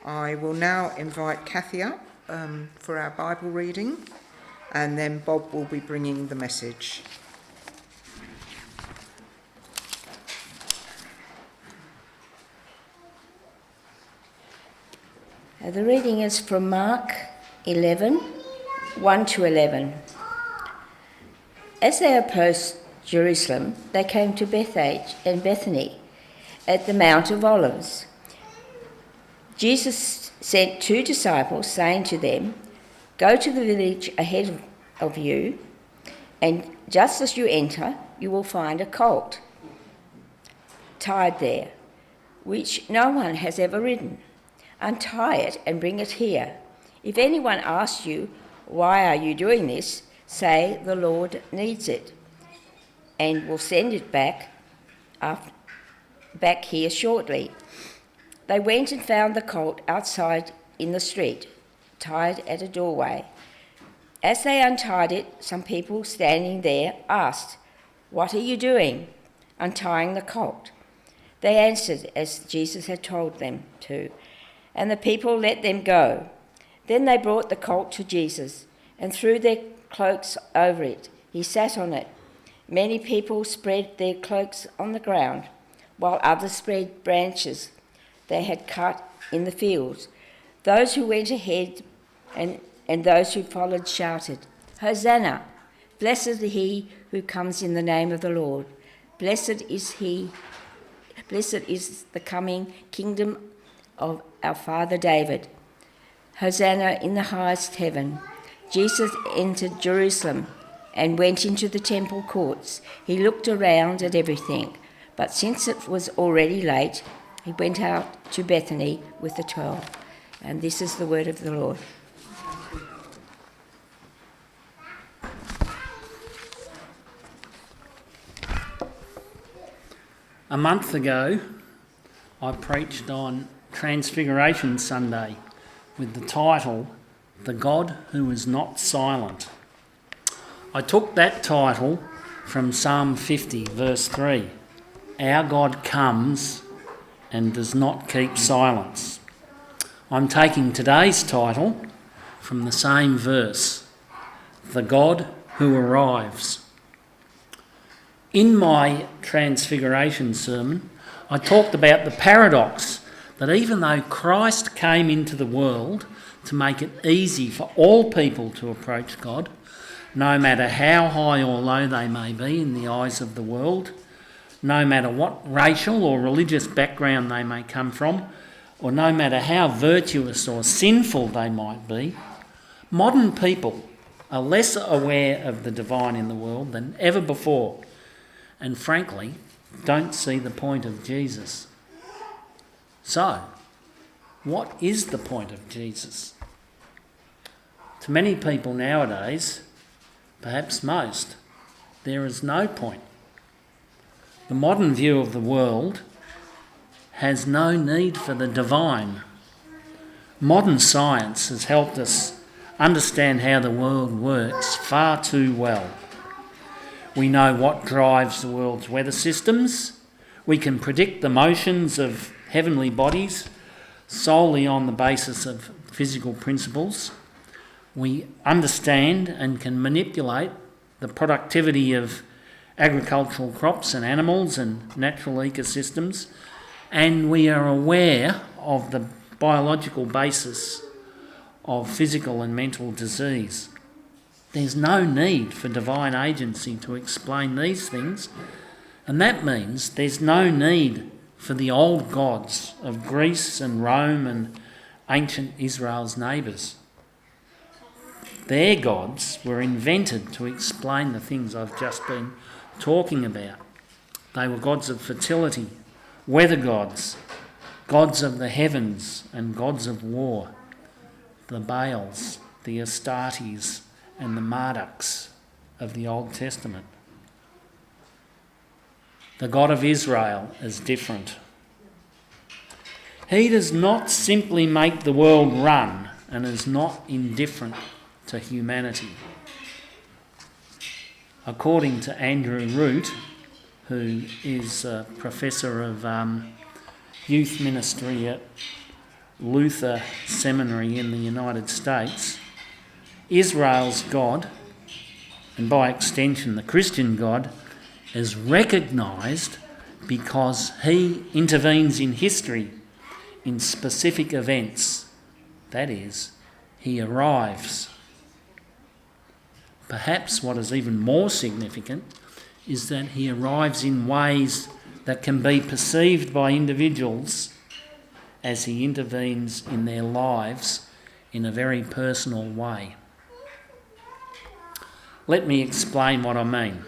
I will now invite Kathy up for our Bible reading, and then Bob will be bringing the message. The reading is from Mark 11, 1 to 11. As they approached Jerusalem, they came to Bethphage and Bethany at the Mount of Olives. Jesus sent 2 disciples, saying to them, "Go to the village ahead of you, and just as you enter, you will find a colt tied there, which no one has ever ridden. Untie it and bring it here. If anyone asks you, 'Why are you doing this?' say, 'The Lord needs it, and will send it back here shortly.'" They went and found the colt outside in the street, tied at a doorway. As they untied it, some people standing there asked, "What are you doing, untying the colt?" They answered as Jesus had told them to, and the people let them go. Then they brought the colt to Jesus and threw their cloaks over it. He sat on it. Many people spread their cloaks on the ground, while others spread branches they had cut in the fields. Those who went ahead and those who followed shouted, "Hosanna! Blessed is he who comes in the name of the Lord. Blessed is the coming kingdom of our father David. Hosanna in the highest heaven." Jesus entered Jerusalem and went into the temple courts. He looked around at everything, but since it was already late, he went out to Bethany with the 12. And this is the word of the Lord. A month ago, I preached on Transfiguration Sunday with the title, "The God Who Is Not Silent." I took that title from Psalm 50, verse 3. Our God comes and does not keep silence. I'm taking today's title from the same verse, "The God Who Arrives." In my Transfiguration sermon, I talked about the paradox that even though Christ came into the world to make it easy for all people to approach God, no matter how high or low they may be in the eyes of the world, no matter what racial or religious background they may come from, or no matter how virtuous or sinful they might be, modern people are less aware of the divine in the world than ever before, and frankly, don't see the point of Jesus. So, what is the point of Jesus? To many people nowadays, perhaps most, there is no point. The modern view of the world has no need for the divine. Modern science has helped us understand how the world works far too well. We know what drives the world's weather systems. We can predict the motions of heavenly bodies solely on the basis of physical principles. We understand and can manipulate the productivity of agricultural crops and animals and natural ecosystems, and we are aware of the biological basis of physical and mental disease. There's no need for divine agency to explain these things, and that means there's no need for the old gods of Greece and Rome and ancient Israel's neighbours. Their gods were invented to explain the things I've just been talking about. They were gods of fertility, weather gods, gods of the heavens and gods of war, the Baals, the Astartes and the Marduks of the Old Testament. The God of Israel is different. He does not simply make the world run and is not indifferent to humanity. According to Andrew Root, who is a professor of youth ministry at Luther Seminary in the United States, Israel's God, and by extension the Christian God, is recognised because he intervenes in history in specific events. That is, he arrives. Perhaps what is even more significant is that he arrives in ways that can be perceived by individuals as he intervenes in their lives in a very personal way. Let me explain what I mean.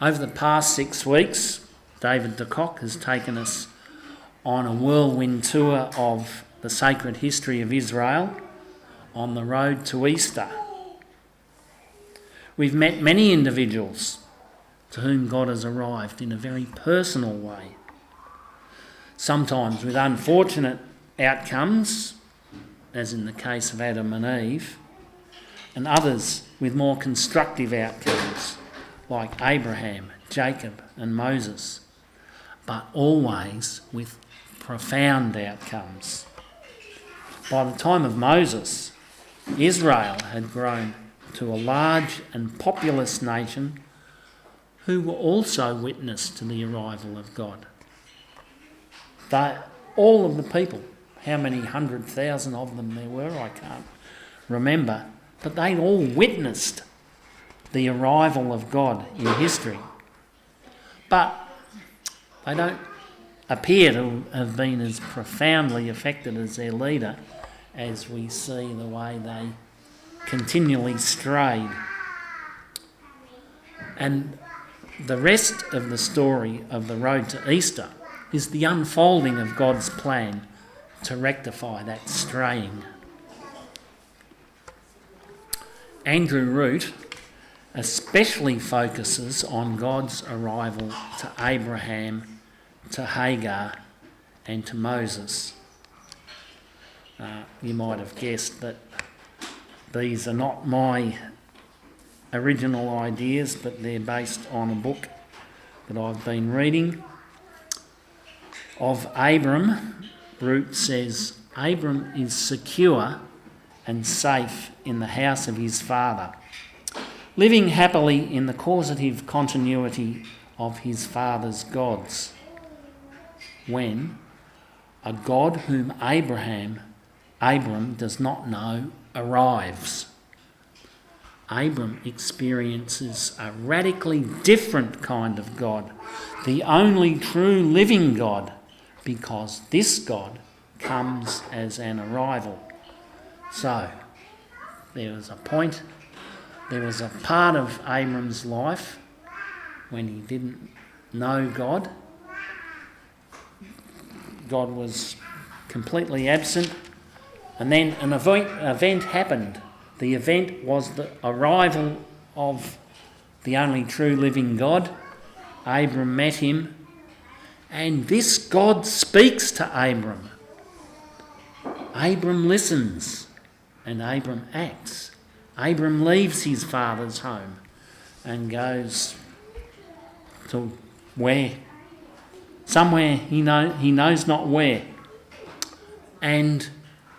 Over the past 6 weeks, David de Kock has taken us on a whirlwind tour of the sacred history of Israel on the road to Easter. We've met many individuals to whom God has arrived in a very personal way, sometimes with unfortunate outcomes, as in the case of Adam and Eve, and others with more constructive outcomes, like Abraham, Jacob and Moses, but always with profound outcomes. By the time of Moses, Israel had grown to a large and populous nation who were also witness to the arrival of God. All of the people, how many 100,000 of them there were, I can't remember, but they all witnessed the arrival of God in history. But they don't appear to have been as profoundly affected as their leader, as we see the way they continually strayed. And the rest of the story of the road to Easter is the unfolding of God's plan to rectify that straying. Andrew Root especially focuses on God's arrival to Abraham, to Hagar and to Moses. You might have guessed that these are not my original ideas, but they're based on a book that I've been reading. Of Abram, Root says, Abram is secure and safe in the house of his father, living happily in the causative continuity of his father's gods, when a God whom Abram does not know arrives. Abram experiences a radically different kind of God, the only true living God, because this God comes as an arrival. So, there was a part of Abram's life when he didn't know God. God was completely absent. And then an event happened. The event was the arrival of the only true living God. Abram met him, and this God speaks to Abram. Abram listens, and Abram acts. Abram leaves his father's home and goes to where? Somewhere he knows not where. And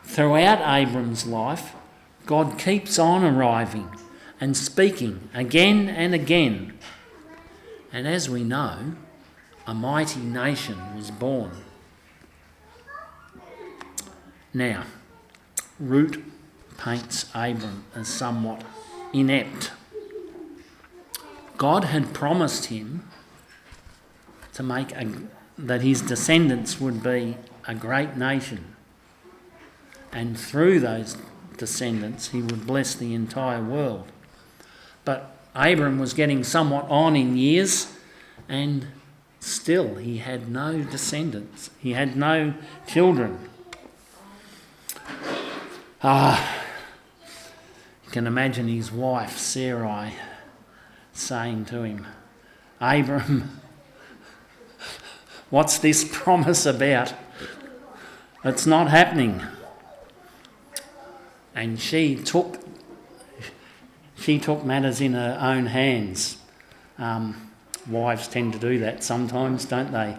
throughout Abram's life, God keeps on arriving and speaking again and again. And as we know, a mighty nation was born. Now, Root paints Abram as somewhat inept. God had promised him that his descendants would be a great nation, and through those descendants he would bless the entire world. But Abram was getting somewhat on in years, and still he had no descendants. He had no children. You can imagine his wife Sarai saying to him, Abram, what's this promise about? It's not happening. And she took matters in her own hands. Wives tend to do that sometimes, don't they?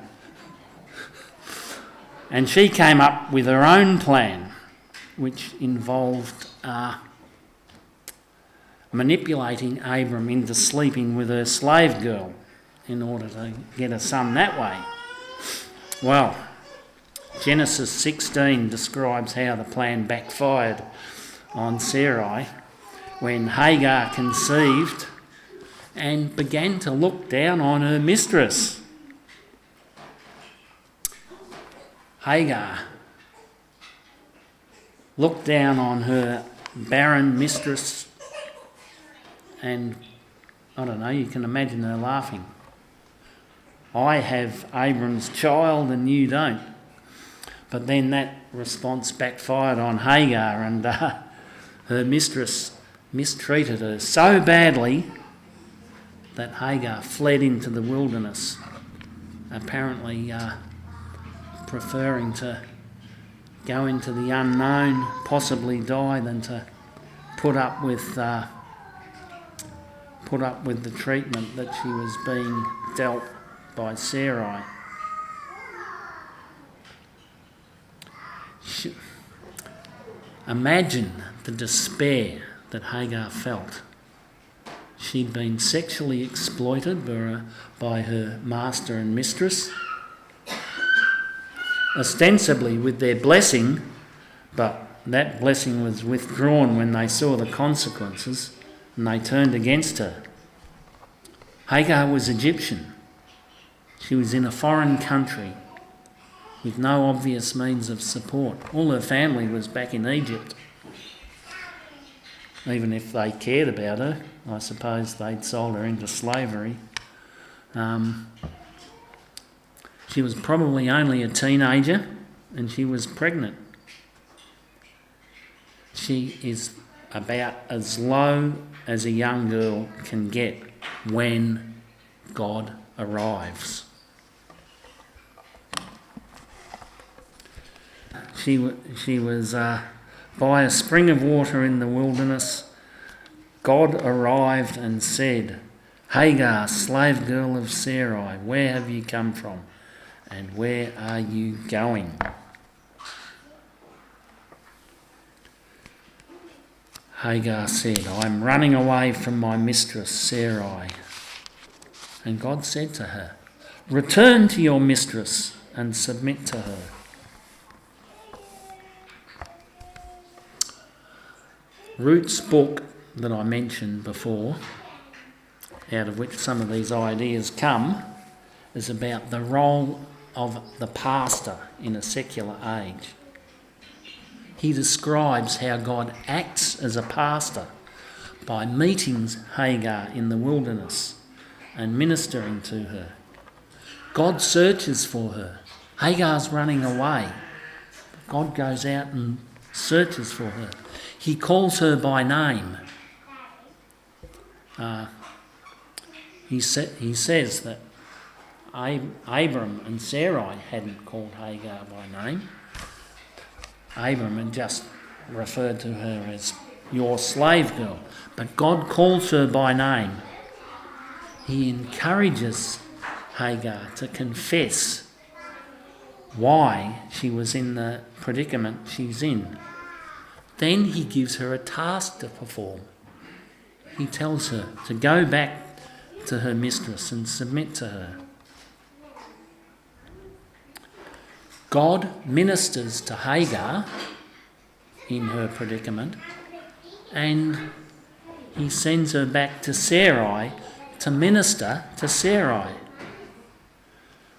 And she came up with her own plan, which involved manipulating Abram into sleeping with her slave girl in order to get a son that way. Well, Genesis 16 describes how the plan backfired on Sarai when Hagar conceived and began to look down on her mistress. Hagar looked down on her barren mistress, and I don't know, you can imagine her laughing. I have Abram's child and you don't. But then that response backfired on Hagar, and her mistress mistreated her so badly that Hagar fled into the wilderness, apparently preferring to go into the unknown, possibly die, than to put up with the treatment that she was being dealt by Sarai. Imagine the despair that Hagar felt. She'd been sexually exploited by her master and mistress, ostensibly with their blessing, but that blessing was withdrawn when they saw the consequences and they turned against her. Hagar was Egyptian. She was in a foreign country with no obvious means of support. All her family was back in Egypt. Even if they cared about her, I suppose they'd sold her into slavery. She was probably only a teenager and she was pregnant. She is about as low as a young girl can get when God arrives. She was by a spring of water in the wilderness. God arrived and said, "Hagar, slave girl of Sarai, where have you come from and where are you going?" Hagar said, "I'm running away from my mistress Sarai." And God said to her, "Return to your mistress and submit to her." Ruth's book that I mentioned before, out of which some of these ideas come, is about the role of the pastor in a secular age. He describes how God acts as a pastor by meeting Hagar in the wilderness and ministering to her. God searches for her. Hagar's running away. God goes out and searches for her. He calls her by name. He says that Abram and Sarai hadn't called Hagar by name. Abram had just referred to her as your slave girl. But God calls her by name. He encourages Hagar to confess why she was in the predicament she's in. Then he gives her a task to perform. He tells her to go back to her mistress and submit to her. God ministers to Hagar in her predicament, and he sends her back to Sarai to minister to Sarai.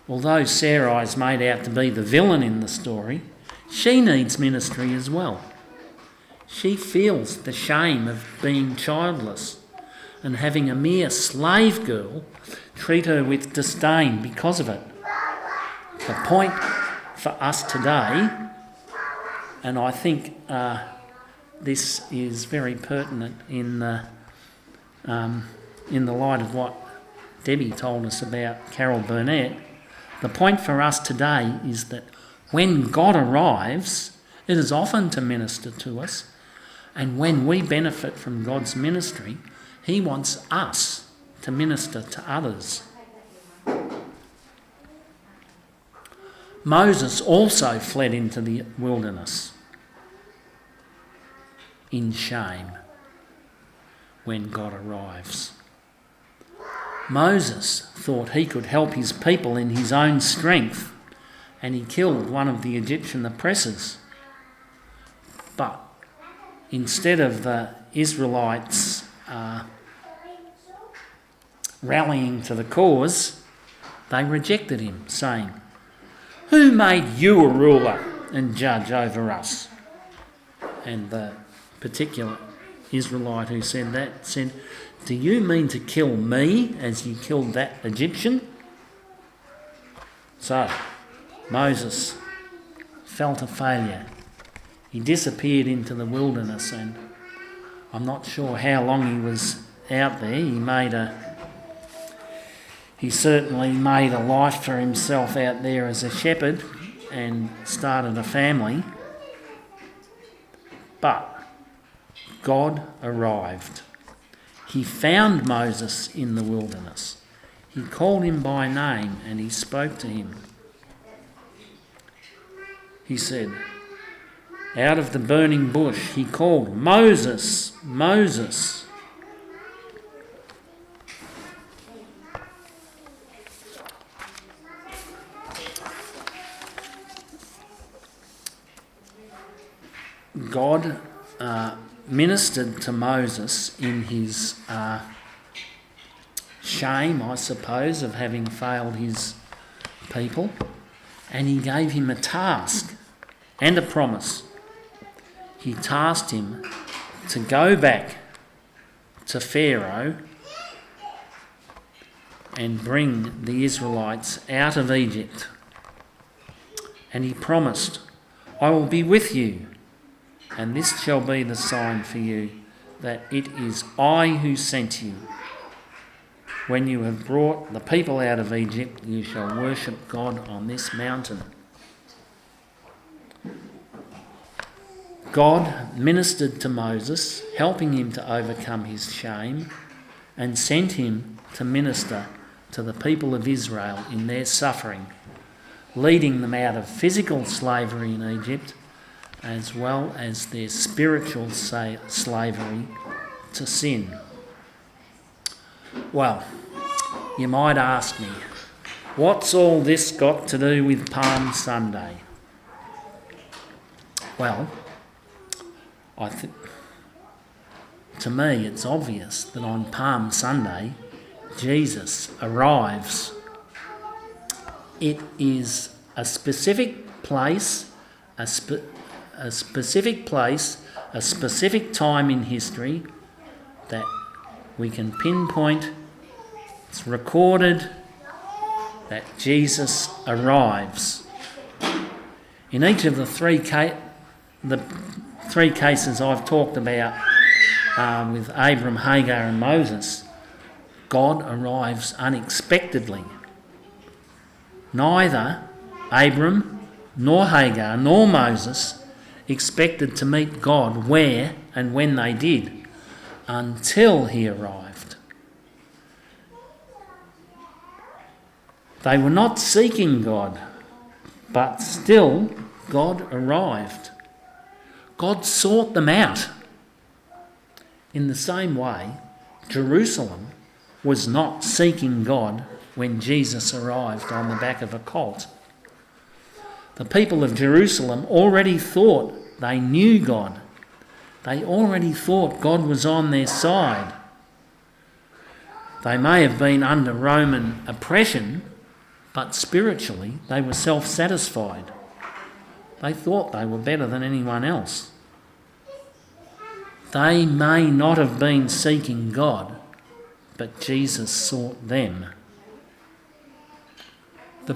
Although Sarai is made out to be the villain in the story, she needs ministry as well. She feels the shame of being childless and having a mere slave girl treat her with disdain because of it. The point for us today, and I think this is very pertinent in the light of what Debbie told us about Carol Burnett, the point for us today is that when God arrives, it is often to minister to us, and when we benefit from God's ministry, he wants us to minister to others. Moses also fled into the wilderness in shame when God arrives. Moses thought he could help his people in his own strength, and he killed one of the Egyptian oppressors. But instead of the Israelites rallying to the cause, they rejected him, saying, "Who made you a ruler and judge over us?" And the particular Israelite who said that said, "Do you mean to kill me as you killed that Egyptian?" So Moses felt a failure. He disappeared into the wilderness, and I'm not sure how long he was out there. He certainly made a life for himself out there as a shepherd and started a family. But God arrived. He found Moses in the wilderness. He called him by name and he spoke to him. He said, out of the burning bush, he called, "Moses, Moses." God ministered to Moses in his shame, I suppose, of having failed his people, and he gave him a task and a promise. He tasked him to go back to Pharaoh and bring the Israelites out of Egypt. And he promised, "I will be with you, and this shall be the sign for you, that it is I who sent you. When you have brought the people out of Egypt, you shall worship God on this mountain." God ministered to Moses, helping him to overcome his shame, and sent him to minister to the people of Israel in their suffering, leading them out of physical slavery in Egypt, as well as their spiritual slavery to sin. Well, you might ask me, what's all this got to do with Palm Sunday? Well, to me it's obvious that on Palm Sunday, Jesus arrives. It is a specific place, a specific time in history that we can pinpoint. It's recorded that Jesus arrives. In each of the three cases I've talked about with Abram, Hagar and Moses, God arrives unexpectedly. Neither Abram nor Hagar nor Moses expected to meet God where and when they did, until he arrived. They were not seeking God, but still God arrived. God sought them out. In the same way, Jerusalem was not seeking God when Jesus arrived on the back of a colt. The people of Jerusalem already thought they knew God. They already thought God was on their side. They may have been under Roman oppression, but spiritually they were self-satisfied. They thought they were better than anyone else. They may not have been seeking God, but Jesus sought them. The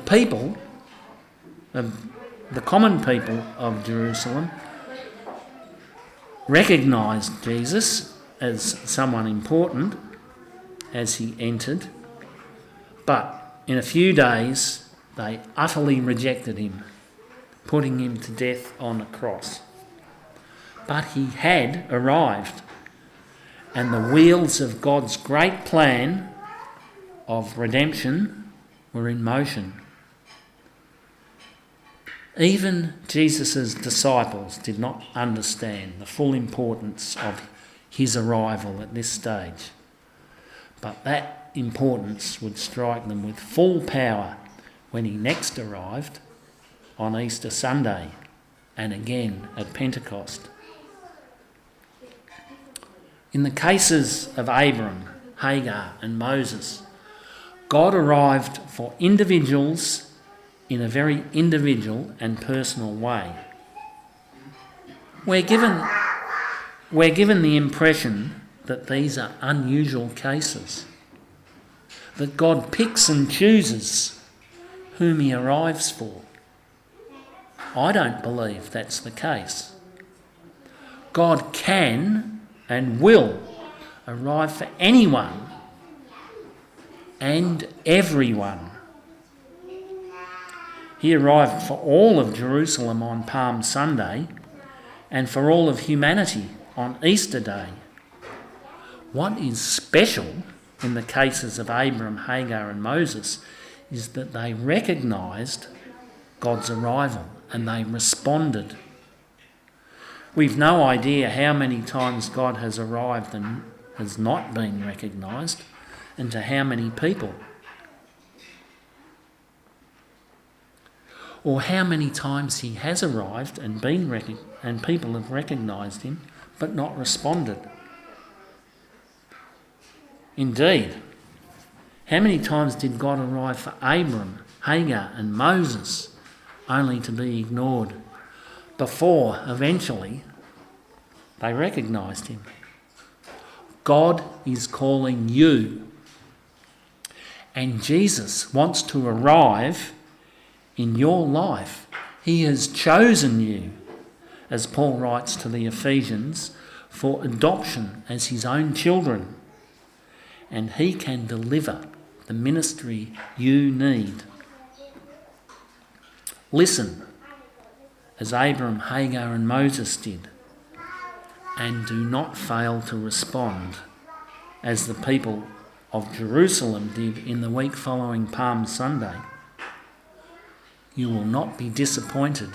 common people of Jerusalem recognised Jesus as someone important as he entered, but in a few days they utterly rejected him, putting him to death on a cross. But he had arrived, and the wheels of God's great plan of redemption were in motion. Even Jesus' disciples did not understand the full importance of his arrival at this stage. But that importance would strike them with full power when he next arrived on Easter Sunday and again at Pentecost. In the cases of Abram, Hagar and Moses, God arrived for individuals in a very individual and personal way. We're given the impression that these are unusual cases, that God picks and chooses whom he arrives for. I don't believe that's the case. God can and will arrive for anyone and everyone. He arrived for all of Jerusalem on Palm Sunday and for all of humanity on Easter Day. What is special in the cases of Abram, Hagar and Moses is that they recognised God's arrival and they responded. We've no idea how many times God has arrived and has not been recognised, and to how many people. Or how many times he has arrived and and people have recognised him but not responded. Indeed, how many times did God arrive for Abram, Hagar and Moses only to be ignored before eventually they recognised him? God is calling you, and Jesus wants to arrive in your life. He has chosen you, as Paul writes to the Ephesians, for adoption as his own children, and he can deliver the ministry you need. Listen, as Abram, Hagar and Moses did, and do not fail to respond as the people of Jerusalem did in the week following Palm Sunday. You will not be disappointed